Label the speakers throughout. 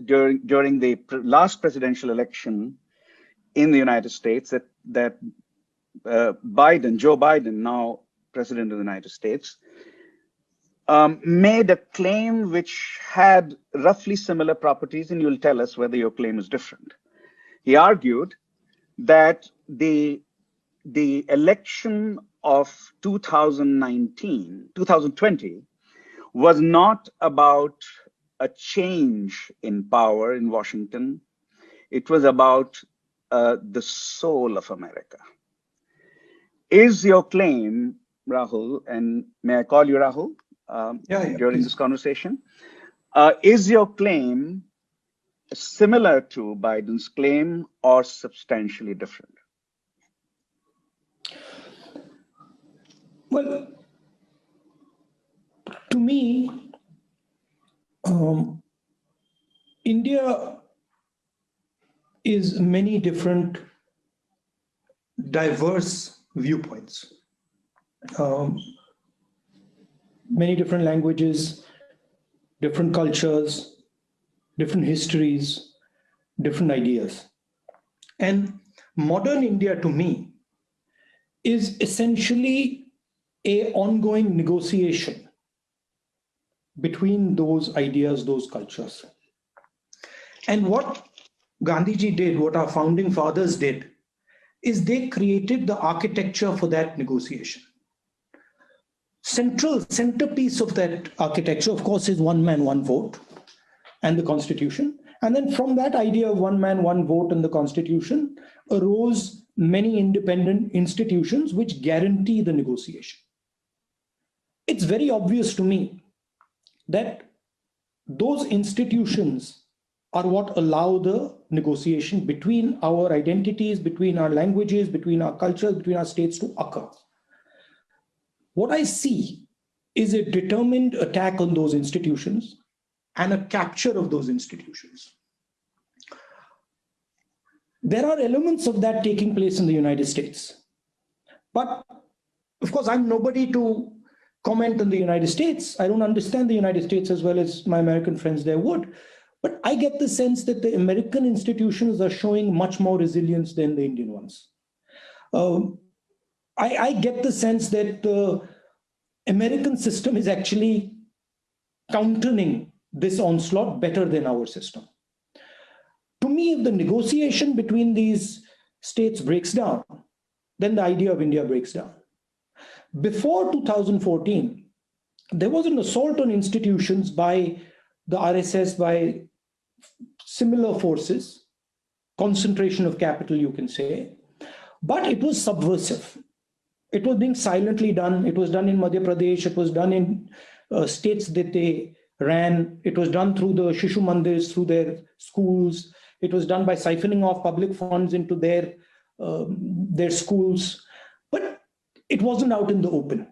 Speaker 1: during the last presidential election in the United States that Joe Biden, now President of the United States, made a claim which had roughly similar properties, and you'll tell us whether your claim is different. He argued that the election of 2020 was not about a change in power in Washington. It was about the soul of America. Is your claim, Rahul, and may I call you Rahul during this conversation, is your claim similar to Biden's claim or substantially different?
Speaker 2: Well, to me, India is many different diverse viewpoints, many different languages, different cultures, different histories, different ideas. And modern India, to me, is essentially an ongoing negotiation between those ideas, those cultures. And what Gandhiji did, what our founding fathers did, is they created the architecture for that negotiation. Centerpiece of that architecture, of course, is one man, one vote and the Constitution. And then from that idea of one man, one vote and the Constitution arose many independent institutions which guarantee the negotiation. It's very obvious to me that those institutions are what allow the negotiation between our identities, between our languages, between our cultures, between our states to occur. What I see is a determined attack on those institutions and a capture of those institutions. There are elements of that taking place in the United States. But of course, I'm nobody to comment on the United States. I don't understand the United States as well as my American friends there would. But I get the sense that the American institutions are showing much more resilience than the Indian ones. I get the sense that the American system is actually countering this onslaught better than our system. To me, if the negotiation between these states breaks down, then the idea of India breaks down. Before 2014, there was an assault on institutions by the RSS, by similar forces, concentration of capital, you can say, but it was subversive. It was being silently done. It was done in Madhya Pradesh. It was done in states that they ran. It was done through the Shishu Mandirs, through their schools. It was done by siphoning off public funds into their schools. But it wasn't out in the open.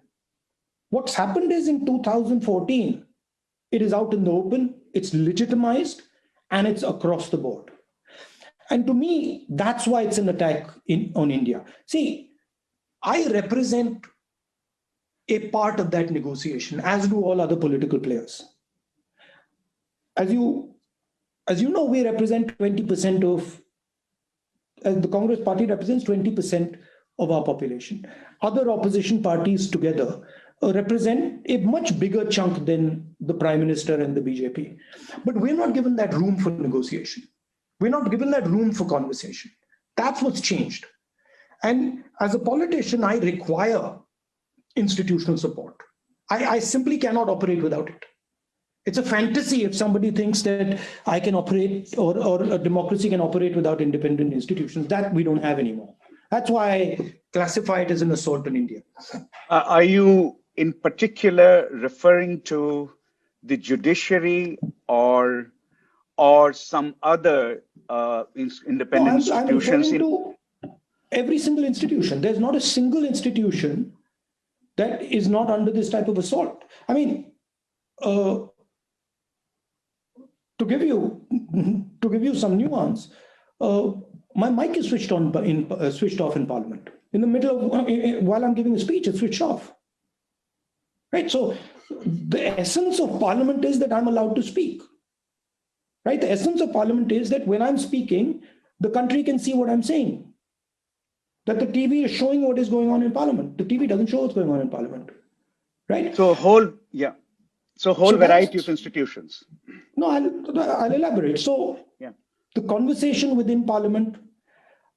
Speaker 2: What's happened is in 2014, it is out in the open, it's legitimized, and it's across the board. And to me, that's why it's an attack on India. See, I represent a part of that negotiation, as do all other political players. As you know, we represent 20% of, the Congress party represents 20% of our population. Other opposition parties together represent a much bigger chunk than the Prime Minister and the BJP. But we're not given that room for negotiation. We're not given that room for conversation. That's what's changed. And as a politician, I require institutional support. I simply cannot operate without it. It's a fantasy if somebody thinks that I can operate or a democracy can operate without independent institutions. That we don't have anymore. That's why I classify it as an assault on India.
Speaker 1: Are you in particular referring to the judiciary or some other independent institutions?
Speaker 2: I'm referring to every single institution. There's not a single institution that is not under this type of assault. I mean, to give you some nuance, my mic is switched off in Parliament. In the middle of, while I'm giving a speech, it's switched off. Right? So the essence of Parliament is that I'm allowed to speak. right? The essence of parliament is that when I'm speaking, the country can see what I'm saying. That the TV is showing what is going on in parliament. The TV doesn't show what's going on in parliament, right?
Speaker 1: So whole variety of institutions.
Speaker 2: No, I'll elaborate. So the conversation within parliament,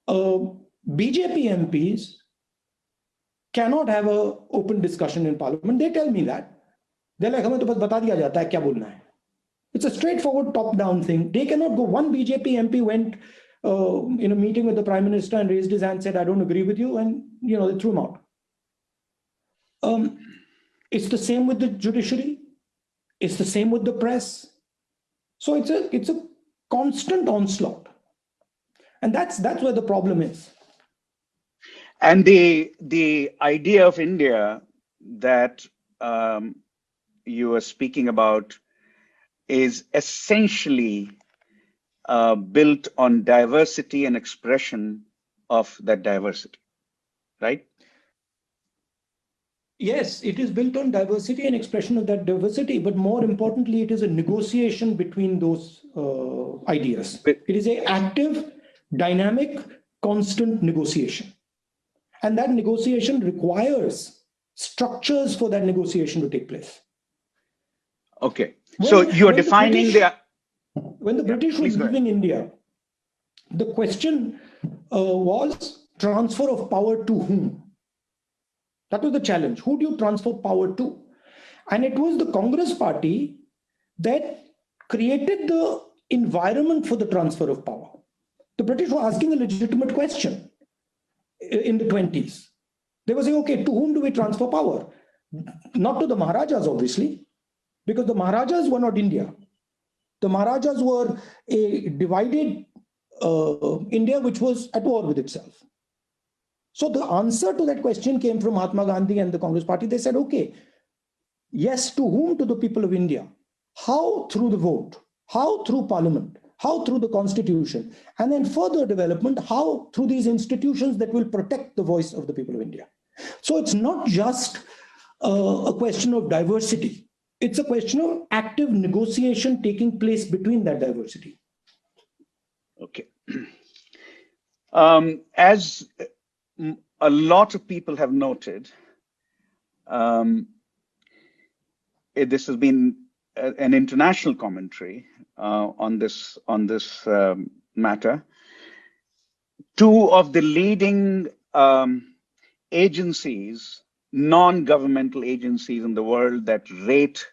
Speaker 2: BJP MPs cannot have an open discussion in parliament. They tell me that. They're like, हमें तो बस बता दिया जाता है क्या बोलना है. It's a straightforward top-down thing. They cannot go. One BJP MP went in a meeting with the Prime Minister and raised his hand and said, I don't agree with you. And, they threw him out. It's the same with the judiciary. It's the same with the press. So it's a constant onslaught. And that's where the problem is.
Speaker 1: And the idea of India that you are speaking about is essentially built on diversity and expression of that diversity, right?
Speaker 2: Yes, it is built on diversity and expression of that diversity, but more importantly, it is a negotiation between those ideas. It is an active, dynamic, constant negotiation. And that negotiation requires structures for that negotiation to take place.
Speaker 1: Okay. So you're defining
Speaker 2: when the British were leaving India, the question was transfer of power to whom? That was the challenge. Who do you transfer power to? And it was the Congress party that created the environment for the transfer of power. The British were asking a legitimate question in the 20s. They were saying, okay, to whom do we transfer power? Not to the Maharajas, obviously, because the Maharajas were not India. The Maharajas were a divided India which was at war with itself. So the answer to that question came from Mahatma Gandhi and the Congress party. They said, okay, yes, to whom? To the people of India. How? Through the vote. How? Through parliament. How? Through the constitution. And then further development, how? Through these institutions that will protect the voice of the people of India. So it's not just a question of diversity. It's a question of active negotiation taking place between that diversity.
Speaker 1: Okay. As a lot of people have noted, this has been an international commentary on this matter. Two of the leading agencies, non-governmental agencies in the world that rate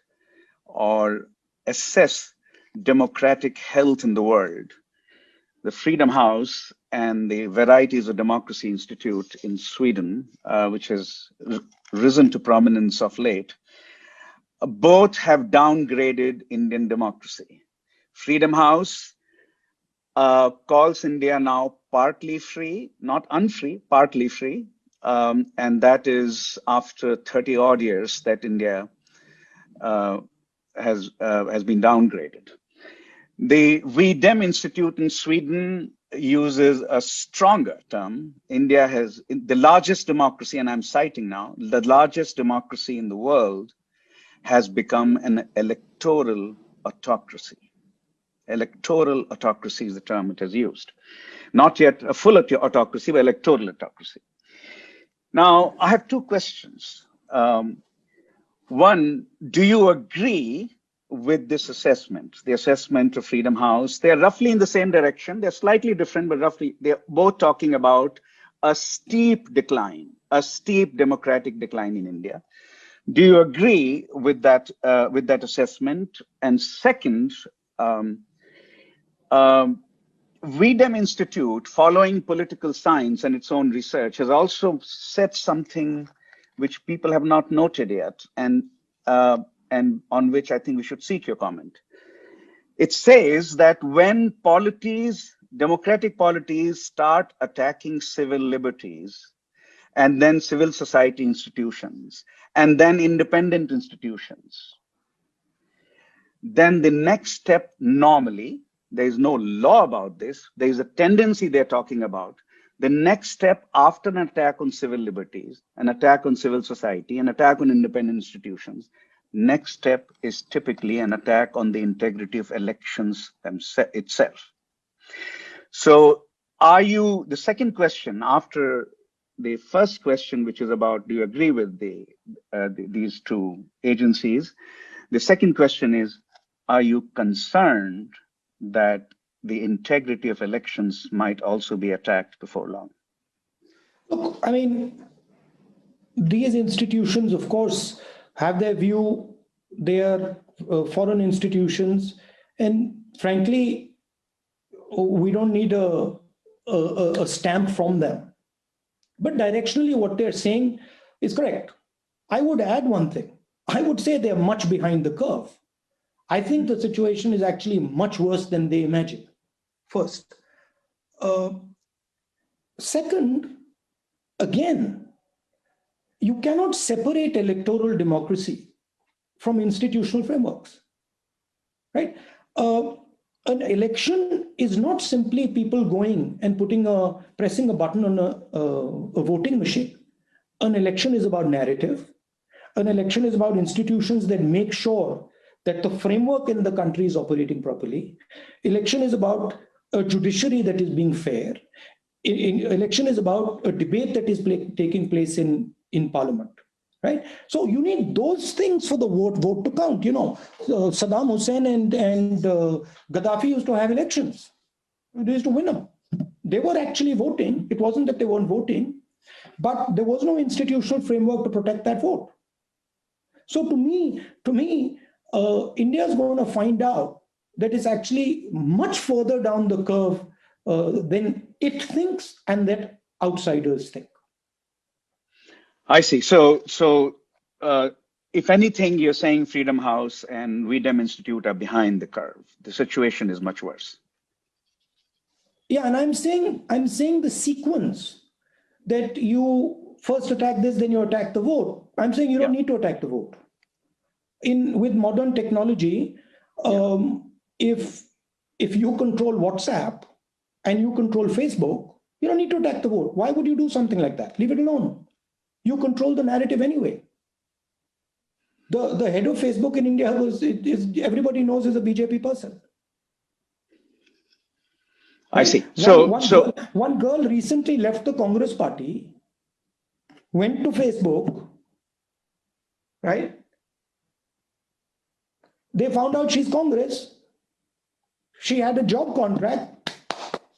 Speaker 1: or assess democratic health in the world, the Freedom House and the Varieties of Democracy Institute in Sweden, which has risen to prominence of late, both have downgraded Indian democracy. Freedom House calls India now partly free, not unfree, partly free. And that is after 30 odd years that India has been downgraded. The VDEM Institute in Sweden uses a stronger term. India has the largest democracy, and I'm citing now, the largest democracy in the world has become an electoral autocracy. Electoral autocracy is the term it has used. Not yet a full autocracy, but electoral autocracy. Now, I have two questions. One, do you agree with this assessment, the assessment of Freedom House? They're roughly in the same direction. They're slightly different, but roughly they're both talking about a steep decline, a steep democratic decline in India. Do you agree with that assessment? And second, VDEM Institute, following political science and its own research, has also said something which people have not noted yet, and on which I think we should seek your comment. It says that when polities, democratic polities, start attacking civil liberties, and then civil society institutions, and then independent institutions, then the next step normally, there is no law about this, there is a tendency they're talking about, the next step after an attack on civil liberties, an attack on civil society, an attack on independent institutions, next step is typically an attack on the integrity of elections itself. So the second question after the first question, which is about, do you agree with these two agencies? The second question is, are you concerned that the integrity of elections might also be attacked before long?
Speaker 2: Look, I mean, these institutions, of course, have their view. They are foreign institutions. And frankly, we don't need a stamp from them. But directionally, what they're saying is correct. I would add one thing. I would say they're much behind the curve. I think the situation is actually much worse than they imagine. First. Second, again, you cannot separate electoral democracy from institutional frameworks, right? An election is not simply people going and pressing a button on a voting machine. An election is about narrative. An election is about institutions that make sure that the framework in the country is operating properly. Election is about a judiciary that is being fair. Election is about a debate that is taking place in parliament, right? So you need those things for the vote to count. You know, Saddam Hussein and Gaddafi used to have elections. They used to win them. They were actually voting. It wasn't that they weren't voting, but there was no institutional framework to protect that vote. So to me, India is going to find out that it's actually much further down the curve than it thinks and that outsiders think.
Speaker 1: I see. So if anything, you're saying Freedom House and WeDem Institute are behind the curve. The situation is much worse.
Speaker 2: Yeah, and I'm saying the sequence that you first attack this, then you attack the vote. I'm saying you don't need to attack the vote. With modern technology, if you control WhatsApp and you control Facebook, you don't need to attack the vote. Why would you do something like that? Leave it alone. You control the narrative anyway. The head of Facebook in India everybody knows is a BJP person.
Speaker 1: I see.
Speaker 2: One girl recently left the Congress party, went to Facebook, right? They found out she's Congress. She had a job contract.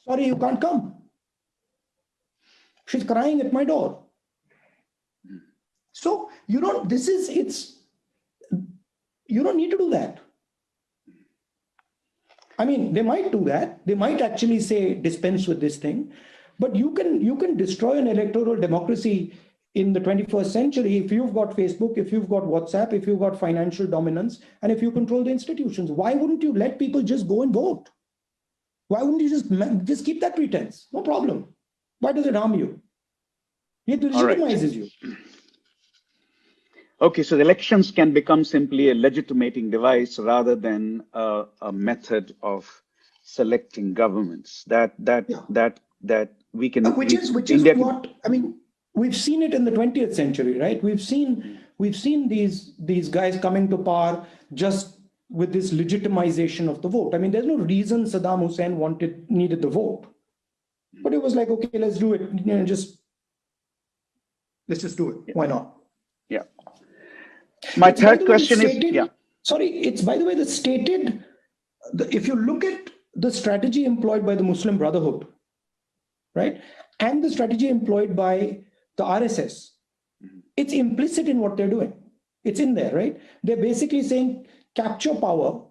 Speaker 2: Sorry, you can't come. She's crying at my door. So you don't need to do that. I mean, they might do that. They might actually say dispense with this thing, but you can destroy an electoral democracy in the 21st century if you've got Facebook, if you've got WhatsApp, if you've got financial dominance, and if you control the institutions. Why wouldn't you let people just go and vote? Why wouldn't you just keep that pretense? No problem. Why does it harm you? It legitimizes you.
Speaker 1: Okay, so the elections can become simply a legitimating device rather than a method of selecting governments. That we can.
Speaker 2: Which is what I mean. We've seen it in the 20th century, right? We've seen these guys coming to power just with this legitimization of the vote. I mean, there's no reason Saddam Hussein needed the vote, but it was like, okay, let's do it. Let's just do it.
Speaker 1: Yeah.
Speaker 2: Why not?
Speaker 1: Yeah. My third question is,
Speaker 2: Sorry, it's by the way, if you look at the strategy employed by the Muslim Brotherhood, right, and the strategy employed by the RSS, it's implicit in what they're doing. It's in there, right? They're basically saying capture power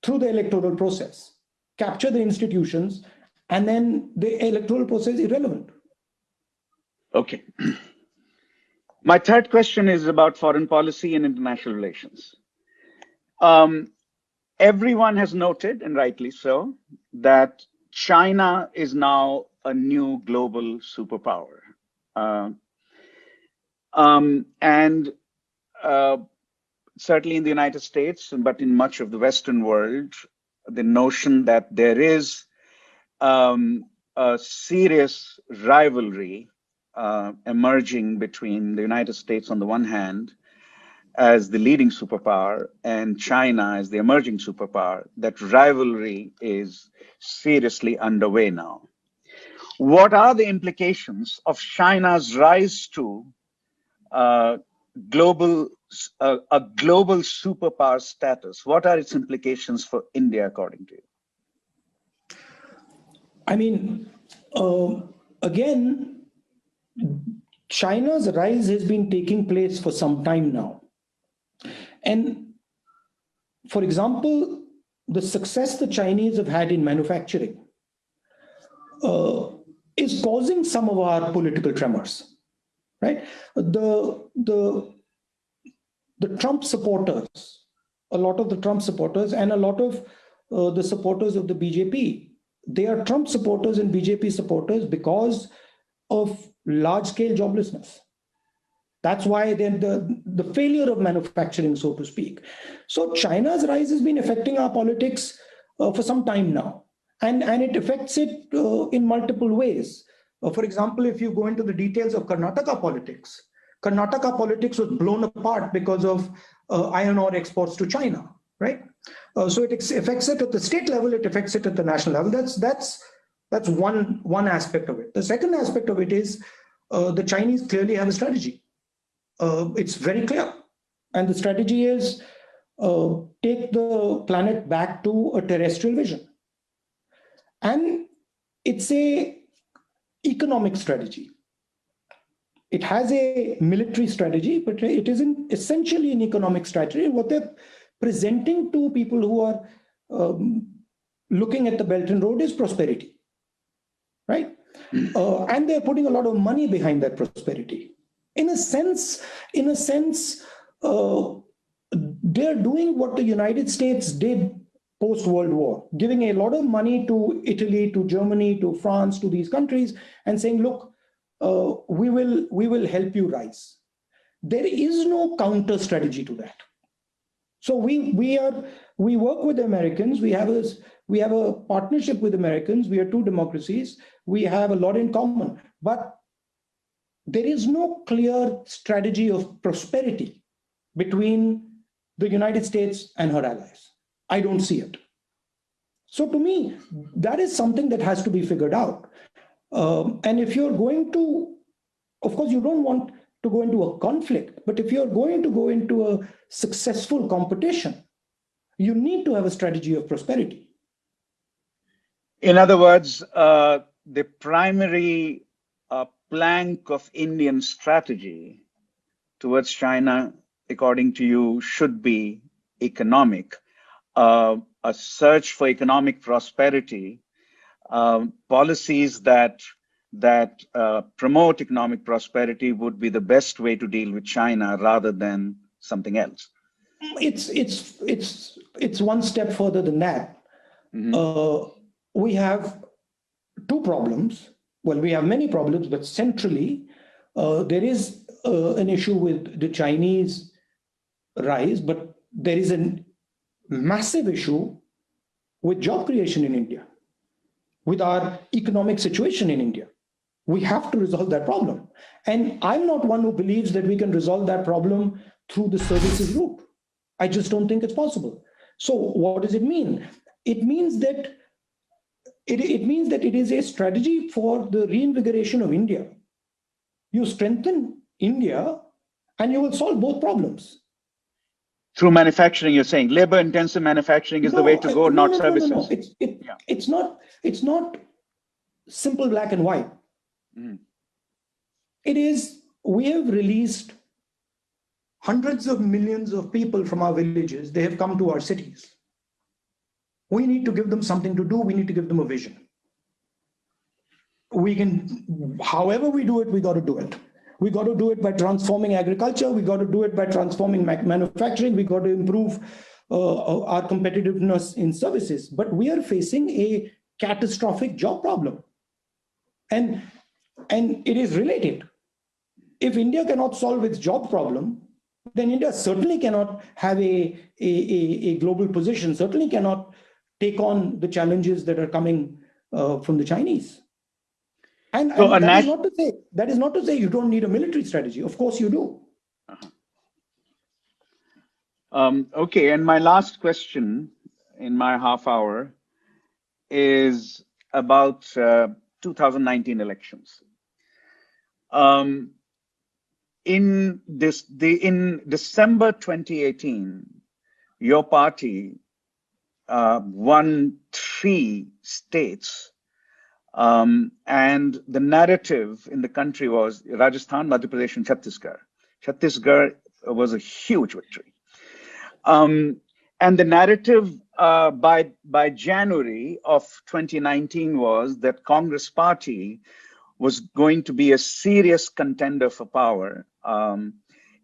Speaker 2: through the electoral process, capture the institutions, and then the electoral process is irrelevant.
Speaker 1: Okay. My third question is about foreign policy and international relations. Everyone has noted, and rightly so, that China is now a new global superpower. Certainly in the United States, but in much of the Western world, the notion that there is a serious rivalry emerging between the United States on the one hand as the leading superpower and China as the emerging superpower, that rivalry is seriously underway now. What are the implications of China's rise to uh, global a global superpower status? What are its implications for India, according to you?
Speaker 2: I mean, again, China's rise has been taking place for some time now. And for example, the success the Chinese have had in manufacturing is causing some of our political tremors, right? The Trump supporters, a lot of the Trump supporters and a lot of the supporters of the BJP, they are Trump supporters and BJP supporters because of large-scale joblessness. That's why then the failure of manufacturing, so to speak. So China's rise has been affecting our politics for some time now. And it affects it in multiple ways. For example, if you go into the details of Karnataka politics was blown apart because of iron ore exports to China, right? So it affects it at the state level, it affects it at the national level. That's one aspect of it. The second aspect of it is the Chinese clearly have a strategy. It's very clear. And the strategy is take the planet back to a terrestrial vision. And it's a economic strategy. It has a military strategy, but it isn't essentially an economic strategy. What they're presenting to people who are looking at the Belt and Road is prosperity, right? And they're putting a lot of money behind that prosperity. In a sense, they're doing what the United States did post-World War, giving a lot of money to Italy, to Germany, to France, to these countries, and saying, look, we will help you rise. There is no counter strategy to that. So we work with the Americans. We have a partnership with Americans. We are two democracies. We have a lot in common, but there is no clear strategy of prosperity between the United States and her allies. I don't see it. So to me, that is something that has to be figured out. And if you're going to, of course, you don't want to go into a conflict, but if you're going to go into a successful competition, you need to have a strategy of prosperity.
Speaker 1: In other words, the primary plank of Indian strategy towards China, according to you, should be economic. A search for economic prosperity, policies that promote economic prosperity would be the best way to deal with China rather than something else.
Speaker 2: It's one step further than that. Mm-hmm. We have two problems. Well, we have many problems, but centrally, there is an issue with the Chinese rise, but there is a massive issue with job creation in India, with our economic situation in India. We have to resolve that problem. And I'm not one who believes that we can resolve that problem through the services route. I just don't think it's possible. So what does it mean? It means that it is a strategy for the reinvigoration of India. You strengthen India and you will solve both problems.
Speaker 1: Through manufacturing, you're saying labor-intensive manufacturing is the way to go, not services.
Speaker 2: No. It's not simple black and white. Mm-hmm. It is, we have released hundreds of millions of people from our villages. They have come to our cities. We need to give them something to do. We need to give them a vision. We can, however we do it, we got to do it. We got to do it by transforming agriculture. We got to do it by transforming manufacturing. We got to improve our competitiveness in services. But we are facing a catastrophic job problem. And it is related. If India cannot solve its job problem, then India certainly cannot have a global position, certainly cannot take on the challenges that are coming from the Chinese. And that is not to say you don't need a military strategy. Of course you do.
Speaker 1: Okay, and my last question in my half hour is about 2019 elections. Um, in December 2018, your party won 3 states, and the narrative in the country was Rajasthan, Madhya Pradesh, and Chhattisgarh. Chhattisgarh was a huge victory. And the narrative by January of 2019 was that Congress Party was going to be a serious contender for power.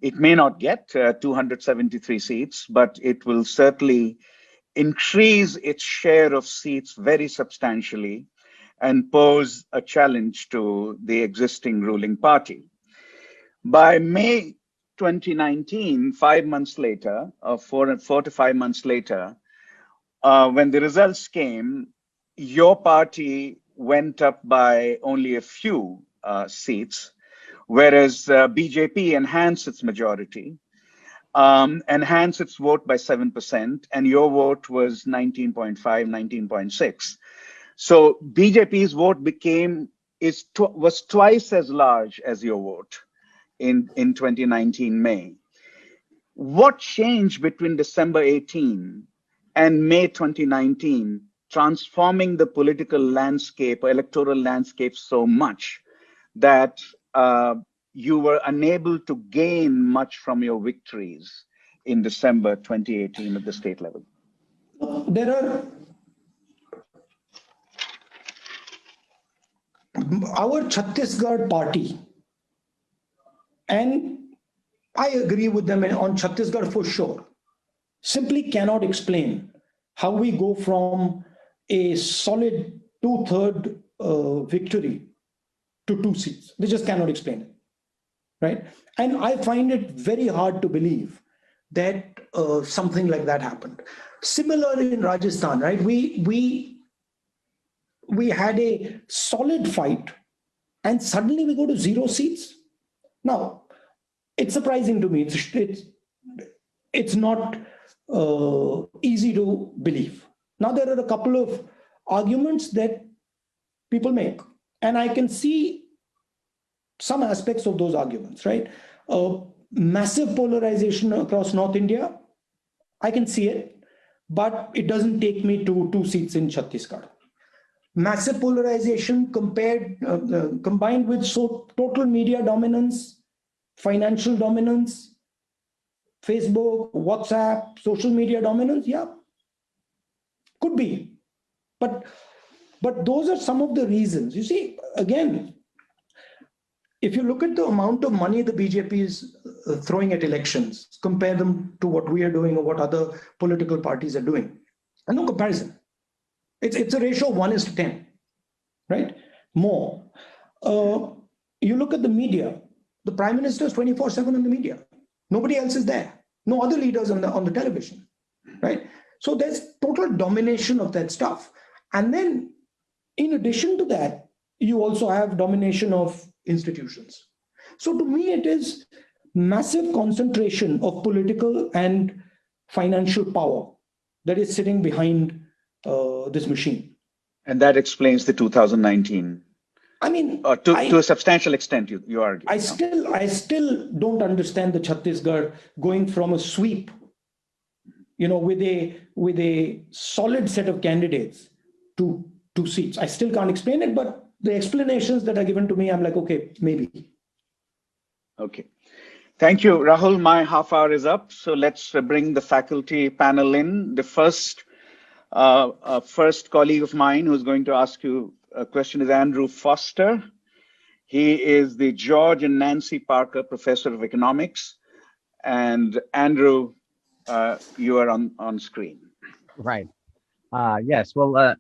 Speaker 1: It may not get 273 seats, but it will certainly increase its share of seats very substantially and pose a challenge to the existing ruling party. By May 2019, 5 months later, 4 to 5 months later, when the results came, your party went up by only a few seats, whereas BJP enhanced its majority, enhanced its vote by 7%, and your vote was 19.5, 19.6. So BJP's vote was twice as large as your vote in 2019 May. What changed between December 18 and May 2019, transforming the political landscape, electoral landscape so much that you were unable to gain much from your victories in December 2018 at the state level?
Speaker 2: There are our Chhattisgarh party, and I agree with them on Chhattisgarh for sure, simply cannot explain how we go from a solid two-third victory to 2 seats. They just cannot explain it, right? And I find it very hard to believe that something like that happened. Similar in Rajasthan, right? We had a solid fight, and suddenly we go to 0 seats. Now, it's surprising to me. It's not easy to believe. Now, there are a couple of arguments that people make, and I can see some aspects of those arguments, right? Massive polarization across North India, I can see it, but it doesn't take me to 2 seats in Chhattisgarh. Massive polarization combined with total media dominance, financial dominance, Facebook, WhatsApp, social media dominance, yeah, could be. But those are some of the reasons. You see, again, if you look at the amount of money the BJP is throwing at elections, compare them to what we are doing or what other political parties are doing, and no comparison. It's a ratio of 1:10, right? More. You look at the media, the Prime Minister is 24/7 in the media. Nobody else is there. No other leaders on the television, right? So there's total domination of that stuff. And then in addition to that, you also have domination of institutions. So to me, it is massive concentration of political and financial power that is sitting behind this machine.
Speaker 1: And that explains the 2019.
Speaker 2: I mean,
Speaker 1: to a substantial extent, you argue.
Speaker 2: I still don't understand the Chhattisgarh going from a sweep, with a solid set of candidates to 2 seats. I still can't explain it, but the explanations that are given to me, I'm like, okay, maybe.
Speaker 1: Okay. Thank you, Rahul. My half hour is up. So let's bring the faculty panel in. The first colleague of mine who's going to ask you a question is Andrew Foster. He is the George and Nancy Parker Professor of Economics. And Andrew, you are on screen.
Speaker 3: Right. Yes. Well,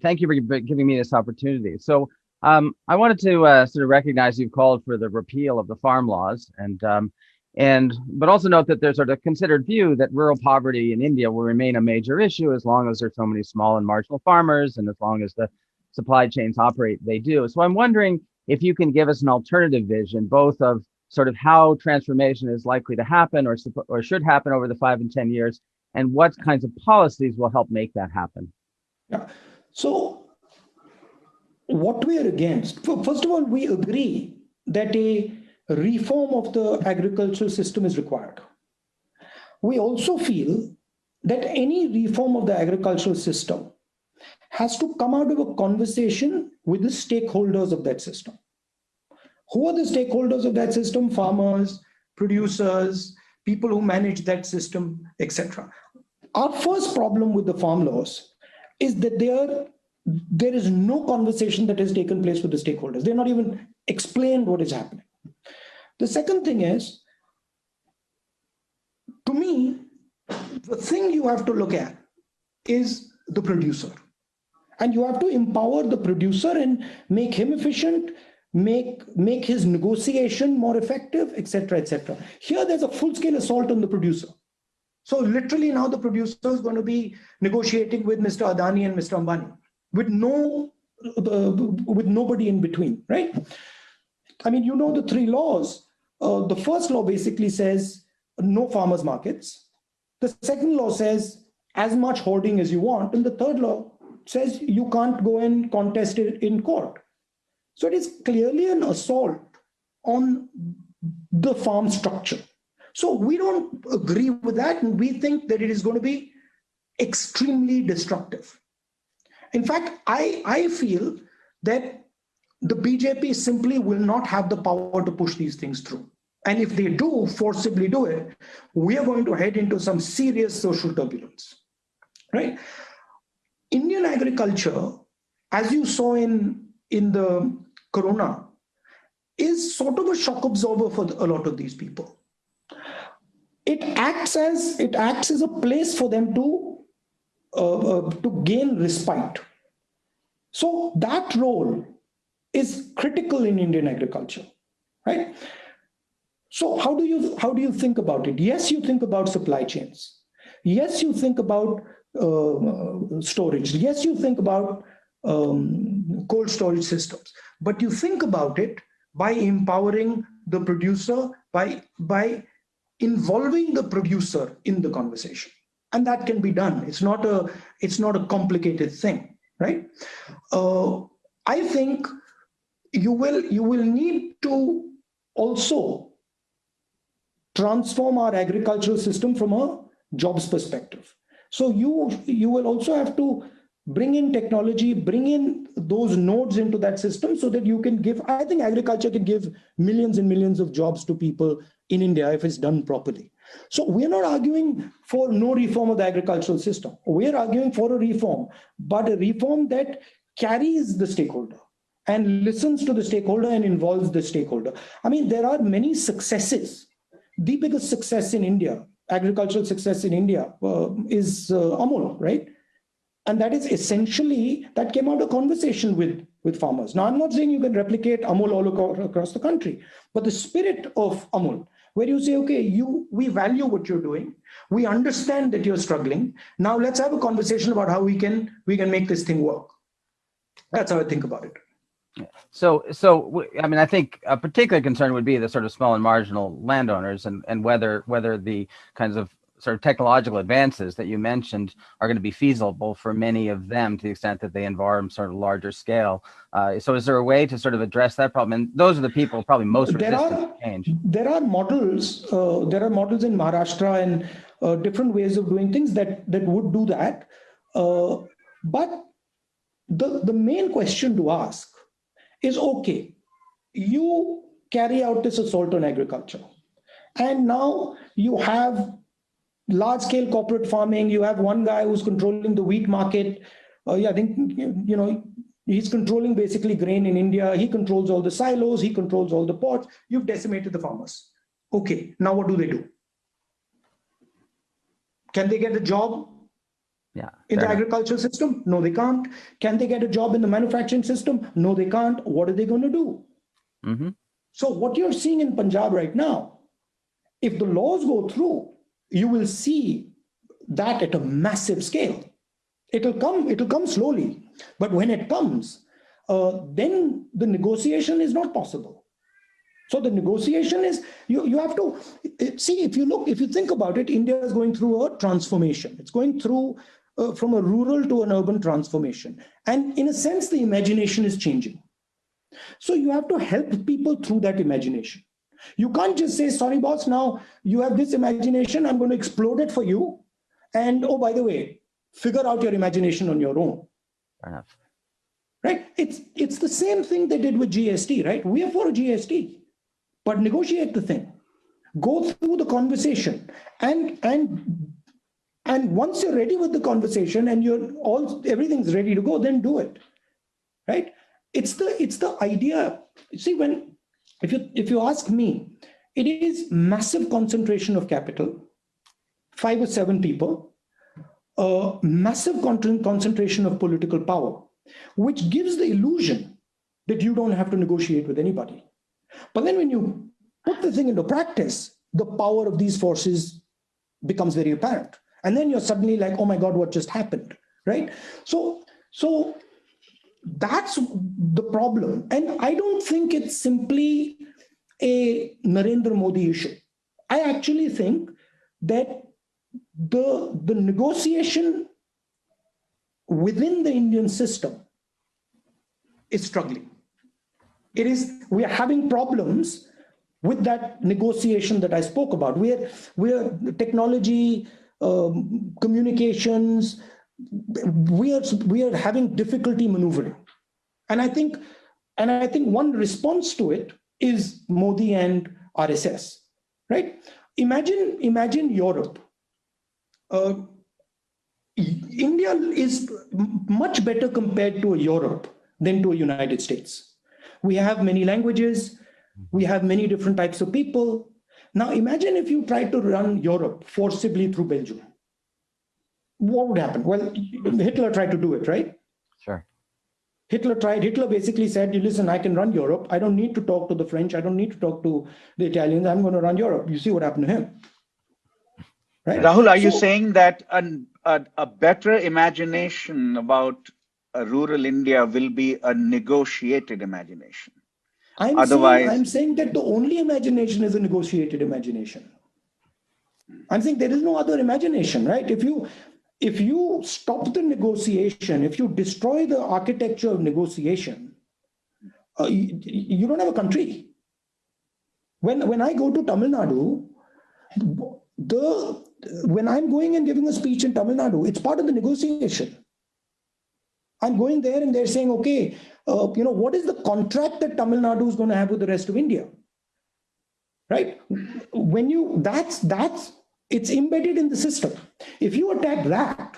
Speaker 3: thank you for giving me this opportunity. So I wanted to sort of recognize you've called for the repeal of the farm laws, but also note that there's sort of considered view that rural poverty in India will remain a major issue as long as there's so many small and marginal farmers, and as long as the supply chains operate, they do. So I'm wondering if you can give us an alternative vision, both of sort of how transformation is likely to happen or should happen over the 5 and 10 years, and what kinds of policies will help make that happen?
Speaker 2: Yeah. So what we are against, first of all, we agree that a reform of the agricultural system is required. We also feel that any reform of the agricultural system has to come out of a conversation with the stakeholders of that system. Who are the stakeholders of that system? Farmers, producers, people who manage that system, etc. Our first problem with the farm laws is that there is no conversation that has taken place with the stakeholders. They're not even explained what is happening. The second thing is, to me, the thing you have to look at is the producer. And you have to empower the producer and make him efficient, make his negotiation more effective, etc., etc. Here, there's a full-scale assault on the producer. So literally now the producer is going to be negotiating with Mr. Adani and Mr. Ambani with nobody in between, right? I mean, you know the three laws. The first law basically says no farmers markets. The second law says as much hoarding as you want. And the third law says you can't go and contest it in court. So it is clearly an assault on the farm structure. So we don't agree with that, and we think that it is going to be extremely destructive. In fact, I feel that the BJP simply will not have the power to push these things through. And if they do forcibly do it, we are going to head into some serious social turbulence, right? Indian agriculture, as you saw in the corona, is sort of a shock absorber for a lot of these people. It acts as a place for them to gain respite. So that role is critical in Indian agriculture, right? So how do you think about it? Yes, you think about supply chains. Yes, you think about storage. Yes, you think about cold storage systems. But you think about it by empowering the producer, by involving the producer in the conversation, and that can be done. It's not a complicated thing, right? I think you will need to also transform our agricultural system from a jobs perspective. So you will also have to bring in technology, bring in those nodes into that system so that you can give, I think agriculture can give millions and millions of jobs to people in India if it's done properly. So we're not arguing for no reform of the agricultural system. We're arguing for a reform, but a reform that carries the stakeholder and listens to the stakeholder and involves the stakeholder. I mean, there are many successes. The biggest success in India, agricultural success in India, is Amul, right? And that is essentially, that came out of conversation with farmers. Now, I'm not saying you can replicate Amul all across the country, but the spirit of Amul, where you say, okay, we value what you're doing. We understand that you're struggling. Now let's have a conversation about how we can make this thing work. That's how I think about it.
Speaker 3: So I mean, I think a particular concern would be the sort of small and marginal landowners and whether the kinds of sort of technological advances that you mentioned are going to be feasible for many of them to the extent that they involve sort of larger scale. So is there a way to sort of address that problem? And those are the people probably most resistant to change.
Speaker 2: There are models. There are models in Maharashtra and different ways of doing things that would do that. But the main question to ask is, okay, you carry out this assault on agriculture, and now you have large-scale corporate farming. You have one guy who's controlling the wheat market. I think, he's controlling basically grain in India. He controls all the silos. He controls all the ports. You've decimated the farmers. Okay, now what do? Can they get a job in the agricultural system? No, they can't. Can they get a job in the manufacturing system? No, they can't. What are they going to do? Mm-hmm. So what you're seeing in Punjab right now, if the laws go through, you will see that at a massive scale. It'll come slowly, but when it comes, then the negotiation is not possible. So the negotiation is, you have to see, if you think about it, India is going through a transformation. It's going through from a rural to an urban transformation. And in a sense, the imagination is changing. So you have to help people through that imagination. You can't just say, sorry, boss, now you have this imagination, I'm going to explode it for you. And oh, by the way, figure out your imagination on your own.
Speaker 3: Fair enough.
Speaker 2: Right? It's the same thing they did with GST, right? We are for a GST, but negotiate the thing. Go through the conversation. And once you're ready with the conversation and everything's ready to go, then do it. Right? It's the idea. See, if you ask me, it is massive concentration of capital, 5 or 7 people, massive concentration of political power, which gives the illusion that you don't have to negotiate with anybody. But then when you put the thing into practice, the power of these forces becomes very apparent. And then you're suddenly like, oh my God, what just happened, right? So that's the problem. And I don't think it's simply a Narendra Modi issue. I actually think that the negotiation within the Indian system is struggling. We are having problems with that negotiation that I spoke about. We're technology, communications, we are having difficulty maneuvering. And I think one response to it is Modi and RSS, right? Imagine Europe. India is much better compared to a Europe than to a United States. We have many languages. We have many different types of people. Now imagine if you try to run Europe forcibly through Belgium. What would happen? Well, Hitler tried to do it, right?
Speaker 3: Sure.
Speaker 2: Hitler basically said, listen, I can run Europe. I don't need to talk to the French. I don't need to talk to the Italians. I'm going to run Europe. You see what happened to him. Right?
Speaker 1: Rahul, are you saying that a better imagination about a rural India will be a negotiated imagination?
Speaker 2: I'm saying that the only imagination is a negotiated imagination. I'm saying there is no other imagination, right? If you stop the negotiation, if you destroy the architecture of negotiation, you don't have a country. When I go to Tamil Nadu, when I'm going and giving a speech in Tamil Nadu, it's part of the negotiation. I'm going there and they're saying, okay, what is the contract that Tamil Nadu is going to have with the rest of India? Right? It's embedded in the system. If you attack that,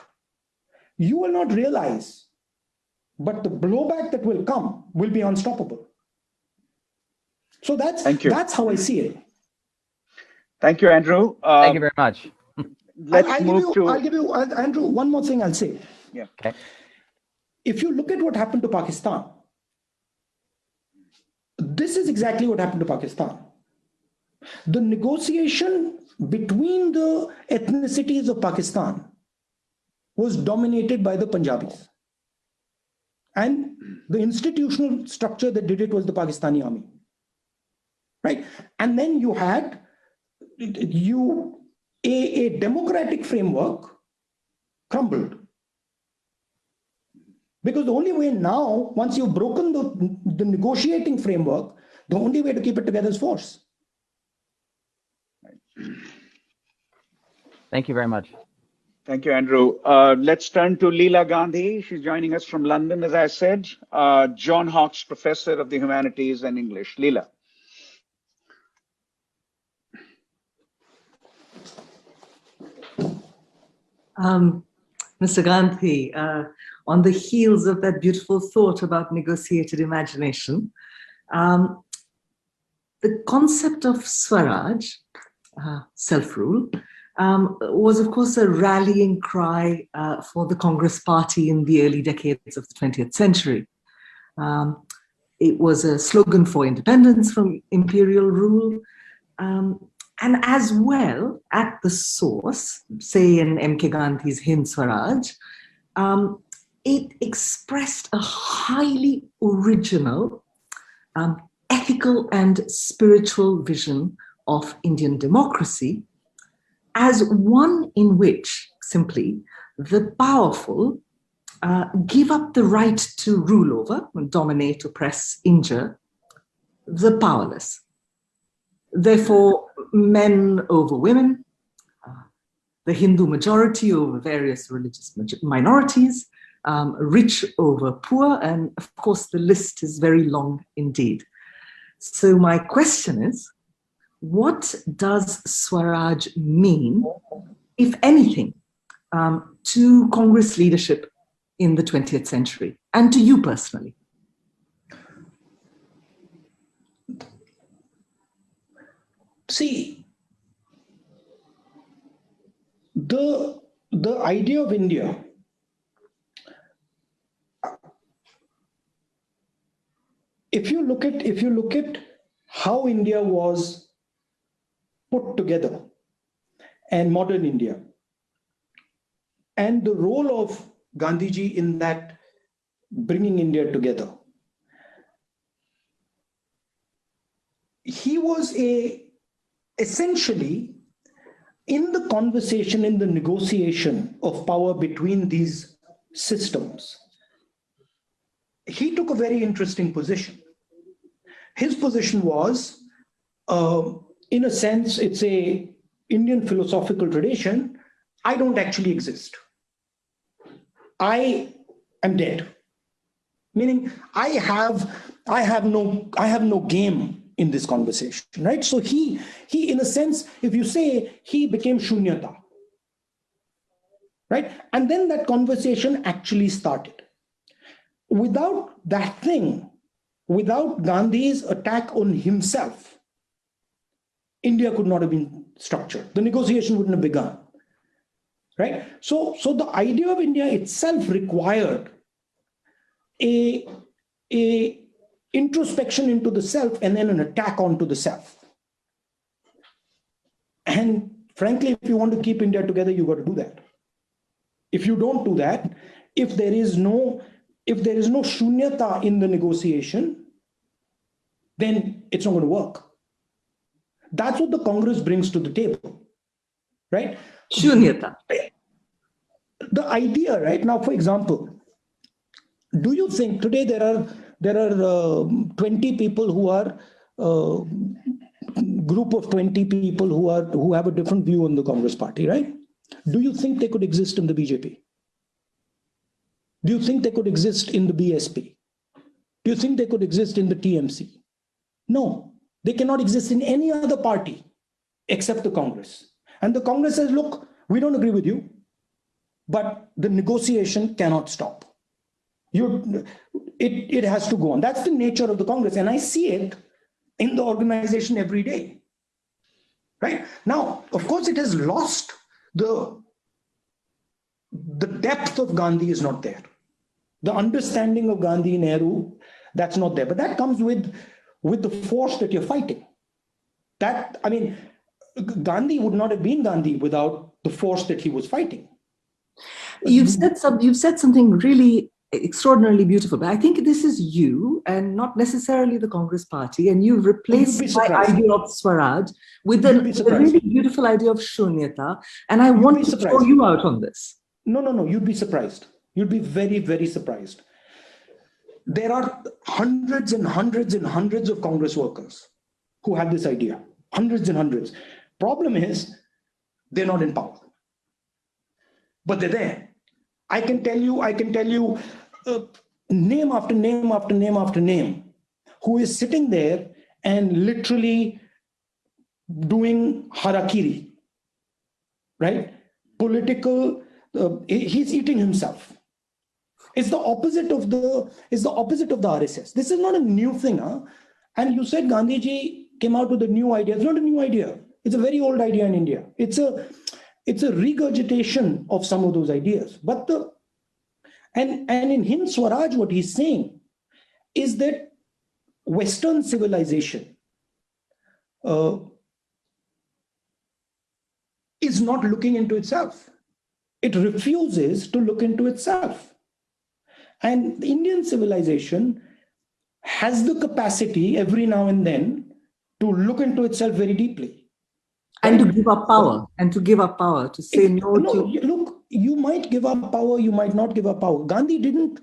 Speaker 2: you will not realize, but the blowback that will come will be unstoppable. So that's how I see it.
Speaker 1: Thank you, Andrew.
Speaker 3: Thank you very much.
Speaker 2: I'll give you, Andrew, one more thing I'll say.
Speaker 1: Yeah.
Speaker 3: Okay.
Speaker 2: If you look at what happened to Pakistan, this is exactly what happened to Pakistan. The negotiation between the ethnicities of Pakistan was dominated by the Punjabis. And the institutional structure that did it was the Pakistani army. Right? And then you had a democratic framework crumbled. Because the only way now, once you've broken the negotiating framework, the only way to keep it together is force.
Speaker 3: Thank you very much.
Speaker 1: Thank you, Andrew. Let's turn to Leela Gandhi. She's joining us from London, as I said. John Hawkes Professor of the Humanities and English. Leela.
Speaker 4: Mr. Gandhi, on the heels of that beautiful thought about negotiated imagination, the concept of Swaraj, self-rule, was of course a rallying cry for the Congress Party in the early decades of the 20th century. It was a slogan for independence from imperial rule. And as well, at the source, say in M.K. Gandhi's Hind Swaraj, it expressed a highly original, ethical and spiritual vision of Indian democracy as one in which, simply, the powerful give up the right to rule over, dominate, oppress, injure the powerless. Therefore, men over women, the Hindu majority over various religious minorities, rich over poor, and of course the list is very long indeed. So my question is, what does Swaraj mean, if anything, to Congress leadership in the 20th century, and to you personally?
Speaker 2: See, the idea of India, if you look at how India was put together, and modern India, and the role of Gandhiji in that bringing India together, he was essentially in the conversation, in the negotiation of power between these systems. He took a very interesting position. His position was, in a sense, it's a Indian philosophical tradition. I don't actually exist. I am dead. Meaning, I have no game in this conversation, right? So he, in a sense, if you say, he became shunyata, right? And then that conversation actually started. Without that thing, without Gandhi's attack on himself, India could not have been structured. The negotiation wouldn't have begun, right? So the idea of India itself required a introspection into the self and then an attack onto the self. And frankly, if you want to keep India together, you've got to do that. If you don't do that, if there is no shunyata in the negotiation, then it's not going to work. That's what the Congress brings to the table, right?
Speaker 4: Shunyata.
Speaker 2: The idea, right? Now, for example, do you think today there are 20 people who are group of 20 people who have a different view on the Congress party, right? Do you think they could exist in the BJP? Do you think they could exist in the BSP? Do you think they could exist in the TMC? No, they cannot exist in any other party except the Congress. And the Congress says, look, we don't agree with you, but the negotiation cannot stop. It has to go on. That's the nature of the Congress. And I see it in the organization every day, right? Now, of course, it has lost the depth of Gandhi is not there. The understanding of Gandhi, Nehru, that's not there. But that comes with the force that you're fighting. Gandhi would not have been Gandhi without the force that he was fighting.
Speaker 4: You've said something really extraordinarily beautiful, but I think this is you and not necessarily the Congress party, and you've replaced my idea of Swaraj with a really beautiful idea of Shunyata, and I want to throw you out on this.
Speaker 2: No, you'd be surprised. You'd be very, very surprised. There are hundreds and hundreds and hundreds of Congress workers who have this idea. Hundreds and hundreds. Problem is, they're not in power. But they're there. I can tell you name after name after name after name who is sitting there and literally doing harakiri, right? Political, he's eating himself. It's the opposite of the RSS. This is not a new thing, huh? And you said Gandhiji came out with a new idea. It's not a new idea. It's a very old idea in India. It's a regurgitation of some of those ideas. But and in Hind Swaraj, what he's saying is that Western civilization is not looking into itself. It refuses to look into itself. And the Indian civilization has the capacity every now and then to look into itself very deeply.
Speaker 4: And to give up power, to say no to...
Speaker 2: Look, you might give up power, you might not give up power. Gandhi didn't.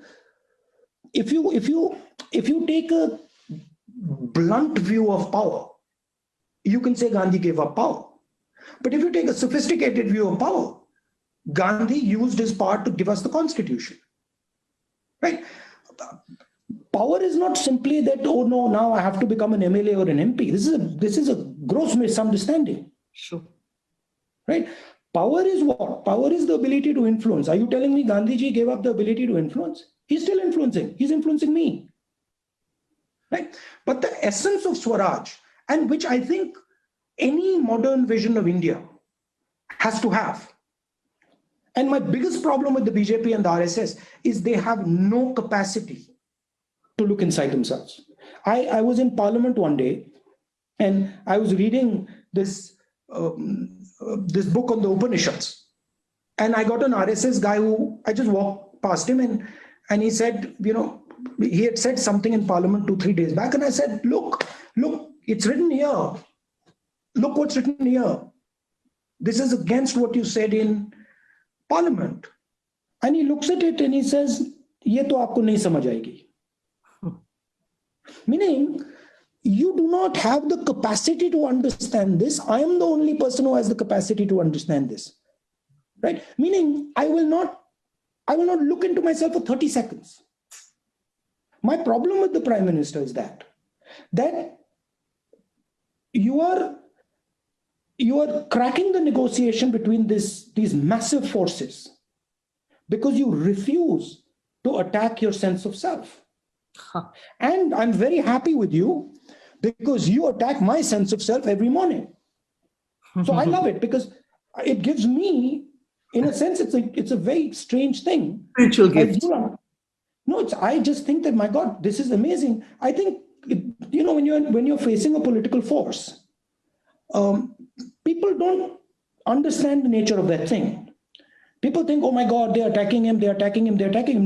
Speaker 2: If you take a blunt view of power, you can say Gandhi gave up power. But if you take a sophisticated view of power, Gandhi used his power to give us the constitution. Right? Power is not simply that, oh no, now I have to become an MLA or an MP. This is a gross misunderstanding.
Speaker 4: Sure.
Speaker 2: Right? Power is what? Power is the ability to influence. Are you telling me Gandhiji gave up the ability to influence? He's still influencing. He's influencing me. Right? But the essence of Swaraj, and which I think any modern vision of India has to have. And my biggest problem with the BJP and the RSS is they have no capacity to look inside themselves. I was in Parliament one day and I was reading this book on the Upanishads. And I got an RSS guy who, I just walked past him and he said, he had said something in Parliament 2-3 days back. And I said, look, it's written here. Look what's written here. This is against what you said in Parliament. And he looks at it and he says, ye to aapko nahi samajh aayegi. Meaning, you do not have the capacity to understand this. I am the only person who has the capacity to understand this. Right? Meaning, I will not look into myself for 30 seconds. My problem with the Prime Minister is that you are cracking the negotiation between these massive forces because you refuse to attack your sense of self. And I'm very happy with you because you attack my sense of self every morning. So I love it because it gives me, in a sense, it's a very strange thing.
Speaker 4: Spiritual gift.
Speaker 2: I just think that, my God, this is amazing. I think, when you're facing a political force, people don't understand the nature of that thing. People think, oh my God, they're attacking him.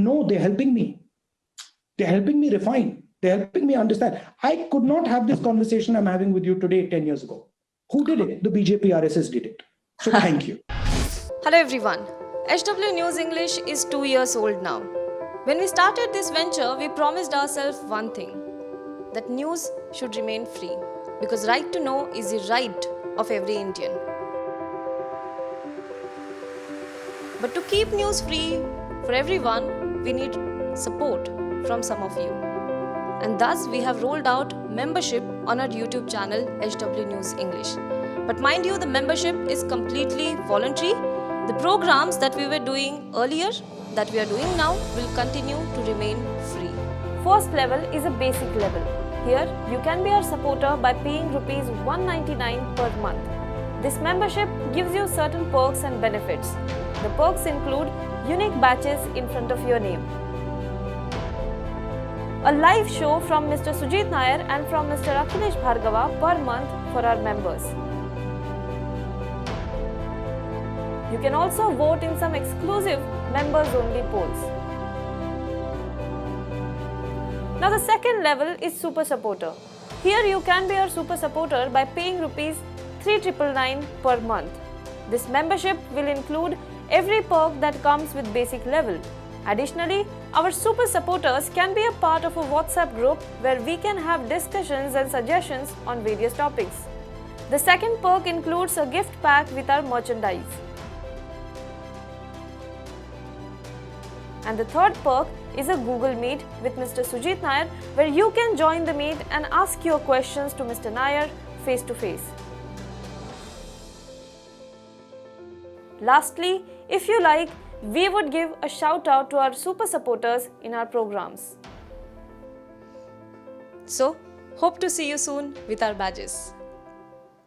Speaker 2: No, they're helping me. They're helping me refine. They're helping me understand. I could not have this conversation I'm having with you today 10 years ago. Who did it? The BJP-RSS did it. So thank you.
Speaker 5: Hello everyone. HW News English is 2 years old now. When we started this venture, we promised ourselves one thing, that news should remain free, because right to know is the right of every Indian. But to keep news free for everyone, we need support from some of you. And thus we have rolled out membership on our YouTube channel HW News English. But mind you, the membership is completely voluntary. The programs that we were doing earlier, that we are doing now, will continue to remain free. First level is a basic level. Here, you can be our supporter by paying Rs 199 per month. This membership gives you certain perks and benefits. The perks include unique badges in front of your name, a live show from Mr. Sujit Nair and from Mr. Akhilesh Bhargava per month for our members. You can also vote in some exclusive members-only polls. Now the second level is Super Supporter. Here you can be our Super Supporter by paying Rs 3,999 per month. This membership will include every perk that comes with basic level. Additionally, our Super Supporters can be a part of a WhatsApp group where we can have discussions and suggestions on various topics. The second perk includes a gift pack with our merchandise. And the third perk is a Google Meet with Mr. Sujit Nair, where you can join the meet and ask your questions to Mr. Nair face to face. Lastly, if you like, we would give a shout out to our super supporters in our programs. So, hope to see you soon with our badges.